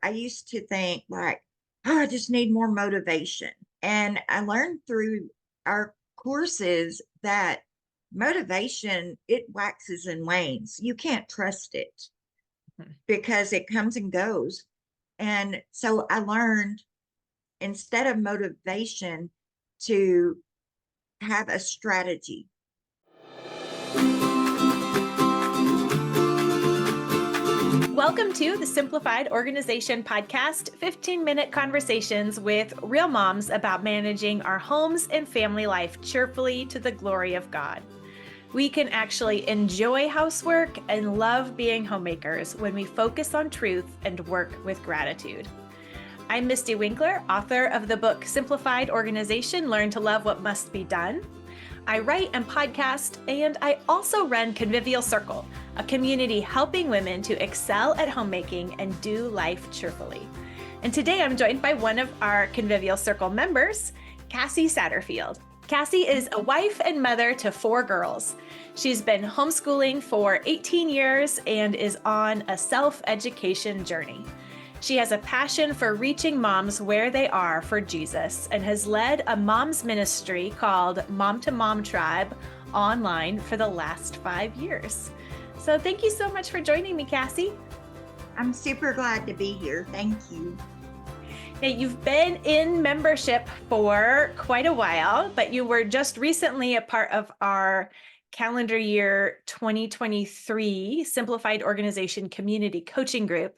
I used to think like, oh, I just need more motivation. And I learned through our courses that motivation, it waxes and wanes. You can't trust it Mhm. because it comes and goes. And so I learned instead of motivation to have a strategy. Welcome to the Simplified Organization podcast, 15-minute conversations with real moms about managing our homes and family life cheerfully to the glory of God. We can actually enjoy housework and love being homemakers when we focus on truth and work with gratitude. I'm Mystie Winckler, author of the book Simplified Organization, Learn to Love What Must Be Done. I write and podcast, and I also run Convivial Circle, a community helping women to excel at homemaking and do life cheerfully. And today I'm joined by one of our Convivial Circle members, Cassy Satterfield. Cassie is a wife and mother to 4 girls. She's been homeschooling for 18 years and is on a self-education journey. She has a passion for reaching moms where they are for Jesus and has led a mom's ministry called Mom to Mom Tribe online for the last 5 years. So thank you so much for joining me, Cassie. I'm super glad to be here. Thank you. Now, you've been in membership for quite a while, but you were just recently a part of our calendar year 2023 Simplified Organization Community Coaching Group.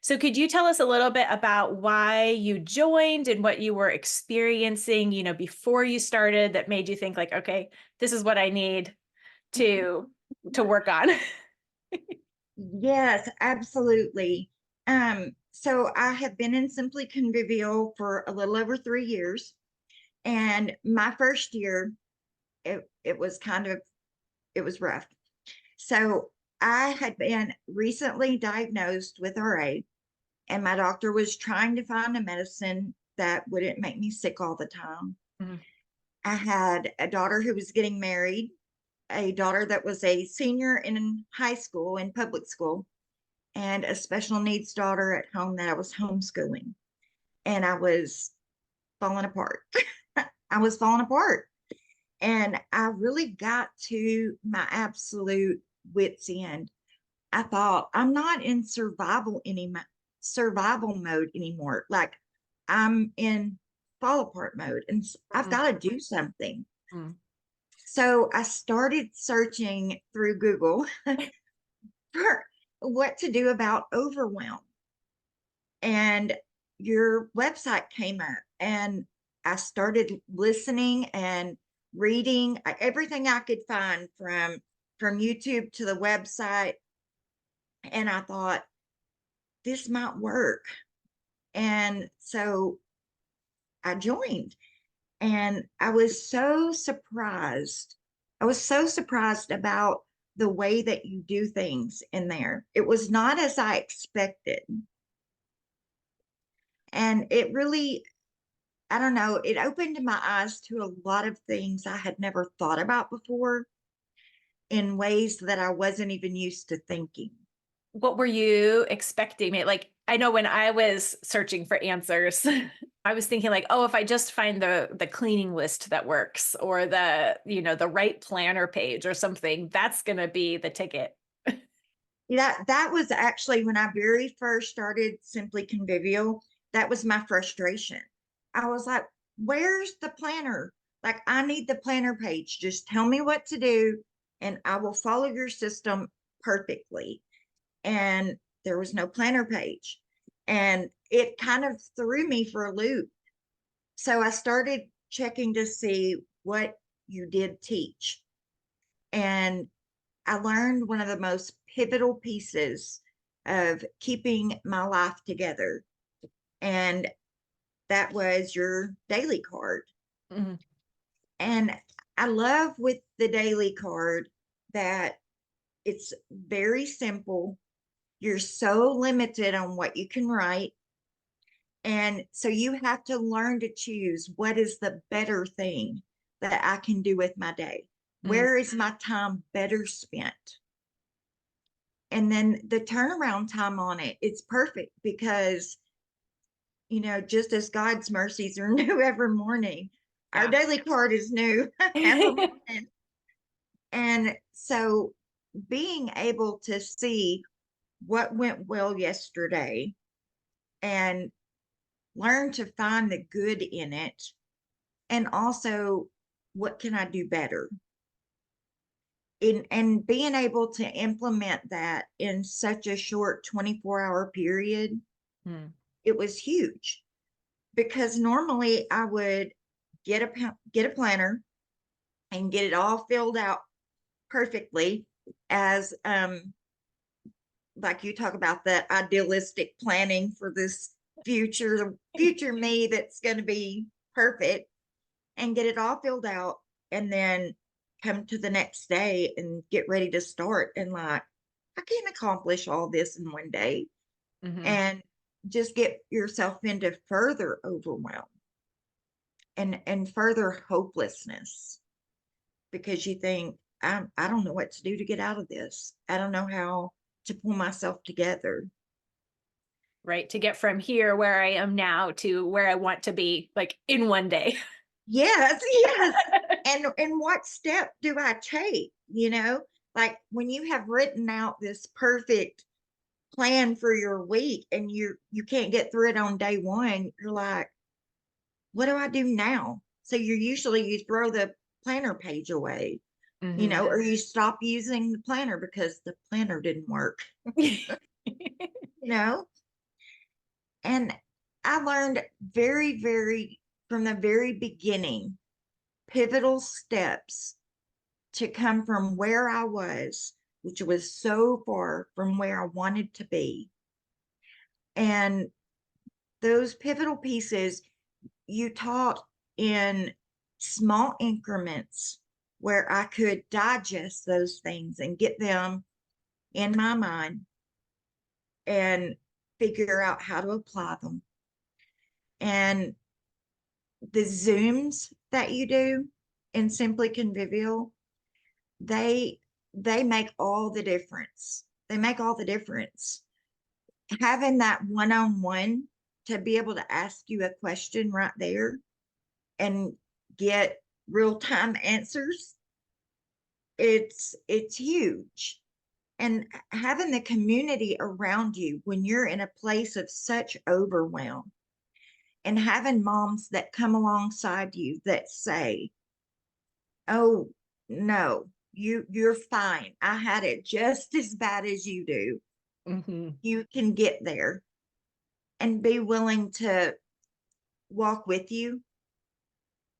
So could you tell us a little bit about why you joined and what you were experiencing, before you started that made you think like, okay, this is what I need to work on? Yes, absolutely. So I have been in Simply Convivial for a little over 3 years. And my first year, it was it was rough. So I had been recently diagnosed with RA, and my doctor was trying to find a medicine that wouldn't make me sick all the time. Mhm. I had a daughter who was getting married, a daughter that was a senior in high school, in public school, and a special needs daughter at home that I was homeschooling. And I was falling apart. I was falling apart. And I really got to my absolute wits end. I thought I'm not in survival mode anymore. Like I'm in fall apart mode and I've got to do something. Mhm. So I started searching through Google for what to do about overwhelm. And your website came up and I started listening and reading everything I could find from YouTube to the website. And I thought this might work. And so I joined and I was so surprised. I was so surprised about the way that you do things in there. It was not as I expected. And it really, I don't know, it opened my eyes to a lot of things I had never thought about before in ways that I wasn't even used to thinking. What were you expecting? Like, I know when I was searching for answers, I was thinking like, oh, if I just find the cleaning list that works or the right planner page or something, that's going to be the ticket. That was actually when I very first started Simply Convivial. That was my frustration. I was like, where's the planner? Like, I need the planner page. Just tell me what to do, and I will follow your system perfectly. And there was no planner page. And it kind of threw me for a loop. So I started checking to see what you did teach. And I learned one of the most pivotal pieces of keeping my life together. And that was your daily card. Mhm. And I love with the daily card that it's very simple. You're so limited on what you can write. And so you have to learn to choose what is the better thing that I can do with my day. Mhm. Where is my time better spent? And then the turnaround time on it, it's perfect because, just as God's mercies are new every morning, our Yeah. daily card is new every morning. And so being able to see what went well yesterday and learn to find the good in it, and also what can I do better, and being able to implement that in such a short 24-hour period, Hmm. it was huge. Because normally I would get a planner and get it all filled out perfectly, as like you talk about that idealistic planning for this future me that's going to be perfect, and get it all filled out, and then come to the next day and get ready to start, and like, I can't accomplish all this in one day, Hmm. and just get yourself into further overwhelm and further hopelessness, because you think, I don't know what to do to get out of this. I don't know how to pull myself together. Right. To get from here where I am now to where I want to be, like in one day. Yes, yes. And what step do I take? Like when you have written out this perfect plan for your week and you can't get through it on day one, you're like, what do I do now? So you throw the planner page away, Hmm. or you stop using the planner because the planner didn't work, you know? And I learned very, very, from the very beginning, pivotal steps to come from where I was, which was so far from where I wanted to be. And those pivotal pieces you taught in small increments where I could digest those things and get them in my mind and figure out how to apply them. And the Zooms that you do in Simply Convivial, they they make all the difference. They make all the difference. Having that one-on-one to be able to ask you a question right there and get real-time answers, it's huge. And having the community around you when you're in a place of such overwhelm, and having moms that come alongside you that say, oh no, you're fine, I had it just as bad as you do, Hmm. you can get there, and be willing to walk with you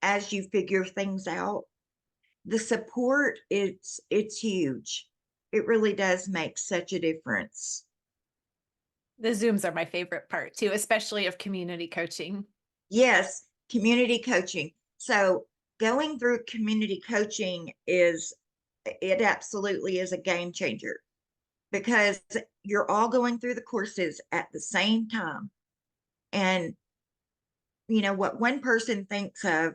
as you figure things out. The support, it's huge. It really does make such a difference. The Zooms are my favorite part too, especially of community coaching. Yes, community coaching. So going through community coaching it absolutely is a game changer, because you're all going through the courses at the same time. And what one person thinks of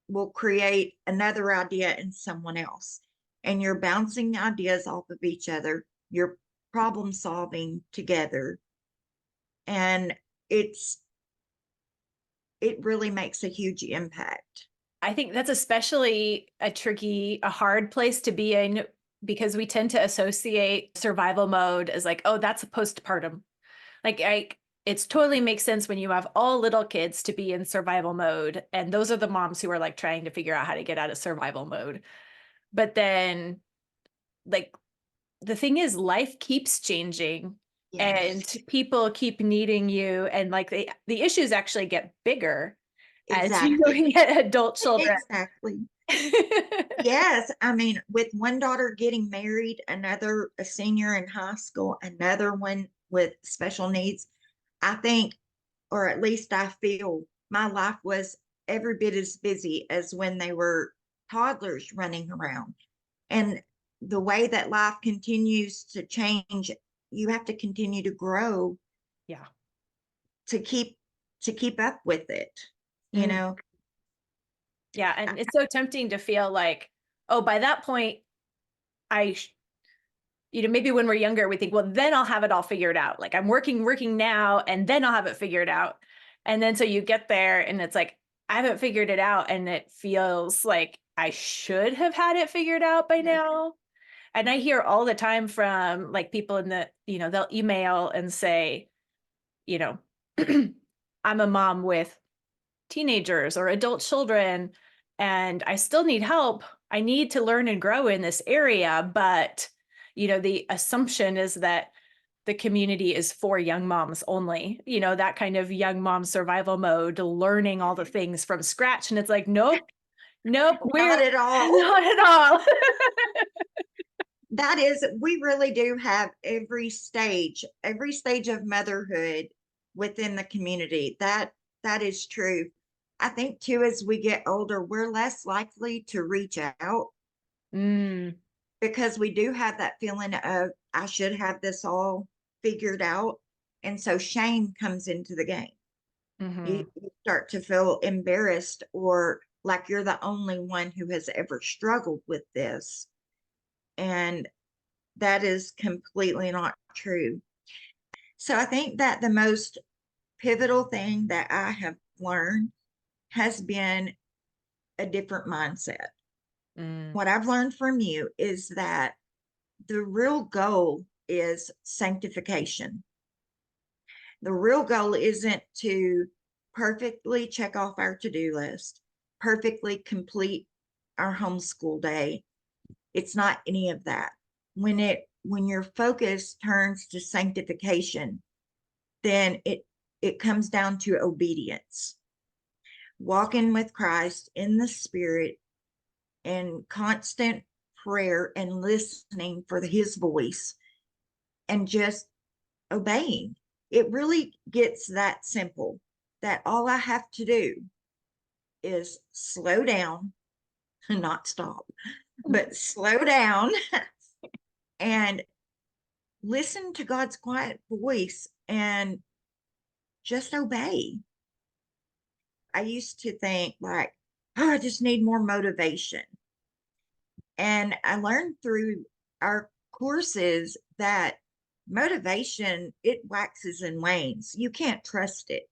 will create another idea in someone else. And you're bouncing ideas off of each other. You're problem solving together. And it really makes a huge impact. I think that's especially a hard place to be in, because we tend to associate survival mode as like, oh, that's a postpartum. It's totally makes sense when you have all little kids to be in survival mode. And those are the moms who are like trying to figure out how to get out of survival mode. But then, like, the thing is, life keeps changing and Yes, people keep needing you. And like the issues actually get bigger as you exactly. get adult children. Exactly. Yes, I mean, with one daughter getting married, another a senior in high school, another one with special needs, I think, or at least I feel, my life was every bit as busy as when they were toddlers running around. And the way that life continues to change, you have to continue to grow Yeah. to keep up with it, you Mm. know. Yeah. And it's so tempting to feel like, oh, by that point, I maybe when we're younger, we think, well, then I'll have it all figured out. Like I'm working now, and then I'll have it figured out. And then so you get there and it's like, I haven't figured it out. And it feels like I should have had it figured out by Yes. now. And I hear all the time from like people in the, they'll email and say, you know, I'm a mom with teenagers or adult children, and I still need help. I need to learn and grow in this area. But, the assumption is that the community is for young moms only, that kind of young mom survival mode, learning all the things from scratch. And it's like, nope, Not we're at all. not at all. That is, we really do have every stage of motherhood within the community. That is true. I think too, as we get older, we're less likely to reach out Mm, because we do have that feeling of, I should have this all figured out. And so shame comes into the game. mhm, You start to feel embarrassed or like you're the only one who has ever struggled with this. And that is completely not true. So I think that the most pivotal thing that I have learned has been a different mindset. mm, What I've learned from you is that the real goal is sanctification. The real goal isn't to perfectly check off our to-do list, perfectly complete our homeschool day. It's not any of that. When your focus turns to sanctification, then it comes down to obedience. Walking with Christ in the spirit and constant prayer and listening for his voice and just obeying. It really gets that simple, that all I have to do is slow down, not stop, but slow down and listen to God's quiet voice and just obey. I used to think like, oh, I just need more motivation. And I learned through our courses that motivation, it waxes and wanes. You can't trust it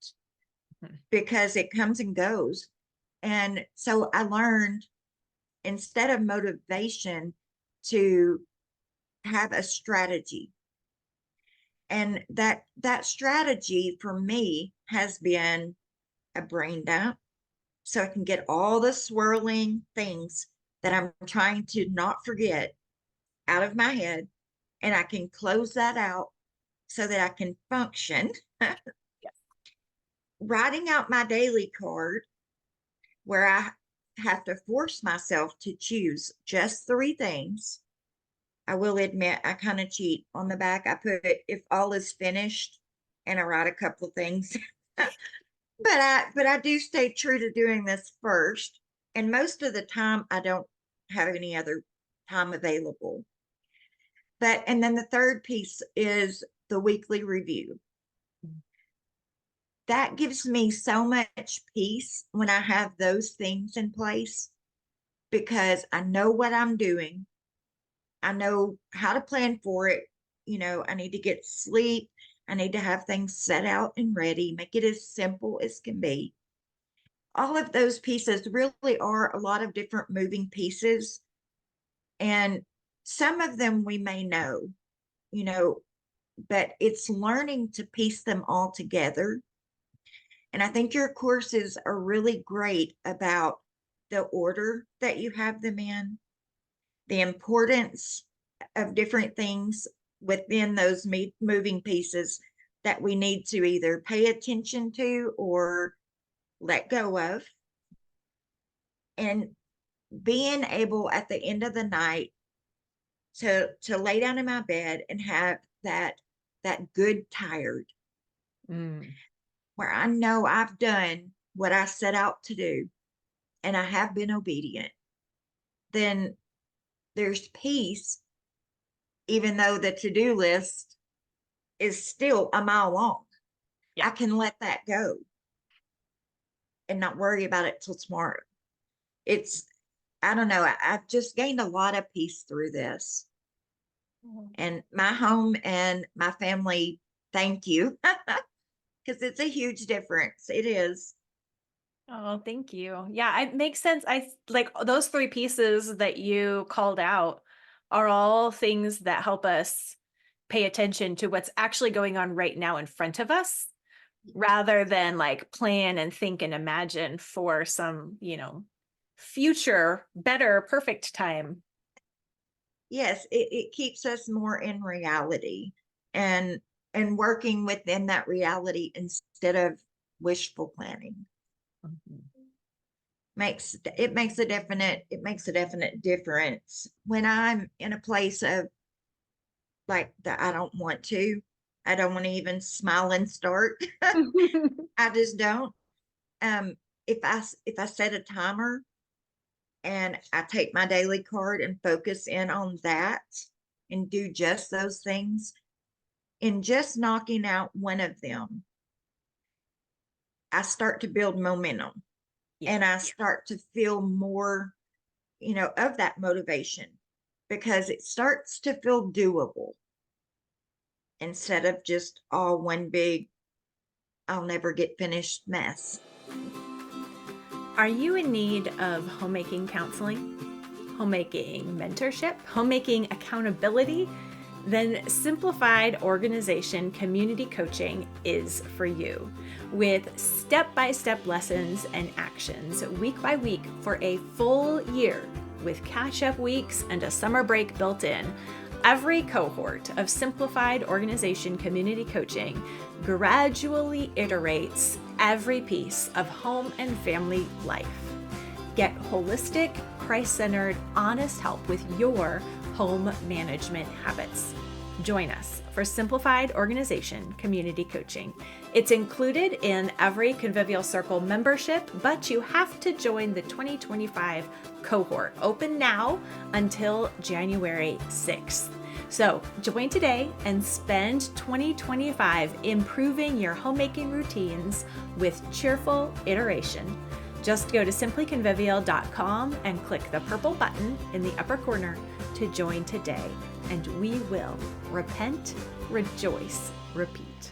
mhm. because it comes and goes. And so I learned, instead of motivation, to have a strategy. And that strategy for me has been a brain dump, so I can get all the swirling things that I'm trying to not forget out of my head, and I can close that out so that I can function. Yeah. Writing out my daily card, where I have to force myself to choose just three things. I will admit I kind of cheat. On the back, I put, if all is finished, and I write a couple of things. But I do stay true to doing this first. And most of the time I don't have any other time available. But and then the third piece is the weekly review. That gives me so much peace when I have those things in place because I know what I'm doing. I know how to plan for it. I need to get sleep. I need to have things set out and ready, make it as simple as can be. All of those pieces really are a lot of different moving pieces. And some of them we may know, you know, but it's learning to piece them all together. And I think your courses are really great about the order that you have them in, the importance of different things within those moving pieces that we need to either pay attention to or let go of. And being able at the end of the night to lay down in my bed and have that good tired, Mm, where I know I've done what I set out to do and I have been obedient, then there's peace, even though the to-do list is still a mile long. yeah. I can let that go and not worry about it till tomorrow. It's, I don't know, I've just gained a lot of peace through this. And my home and my family, thank you, because it's a huge difference. It is. Oh, thank you. Yeah, it makes sense. Like those three pieces that you called out are all things that help us pay attention to what's actually going on right now in front of us rather than like plan and think and imagine for some, future, better, perfect time. Yes, it keeps us more in reality and working within that reality instead of wishful planning. Mhm. Makes a definite difference when I'm in a place of like that. I don't want to even smile and start. I just don't. um if I set a timer and I take my daily card and focus in on that and do just those things, and just knocking out one of them, I start to build momentum Yeah. and I start to feel more, of that motivation, because it starts to feel doable instead of just all one big, I'll never get finished mess. Are you in need of homemaking counseling, homemaking mentorship, homemaking accountability? Then Simplified Organization Community Coaching is for you, with step-by-step lessons and actions week by week for a full year, with catch-up weeks and a summer break built in. Every cohort of Simplified Organization Community Coaching gradually iterates every piece of home and family life. Get holistic, Christ-centered, honest help with your home management habits. Join us for Simplified Organization Community Coaching. It's included in every Convivial Circle membership, but you have to join the 2025 cohort, open now until January 6th. So join today and spend 2025 improving your homemaking routines with cheerful iteration. Just go to simplyconvivial.com and click the purple button in the upper corner to join today, and we will repent, rejoice, repeat.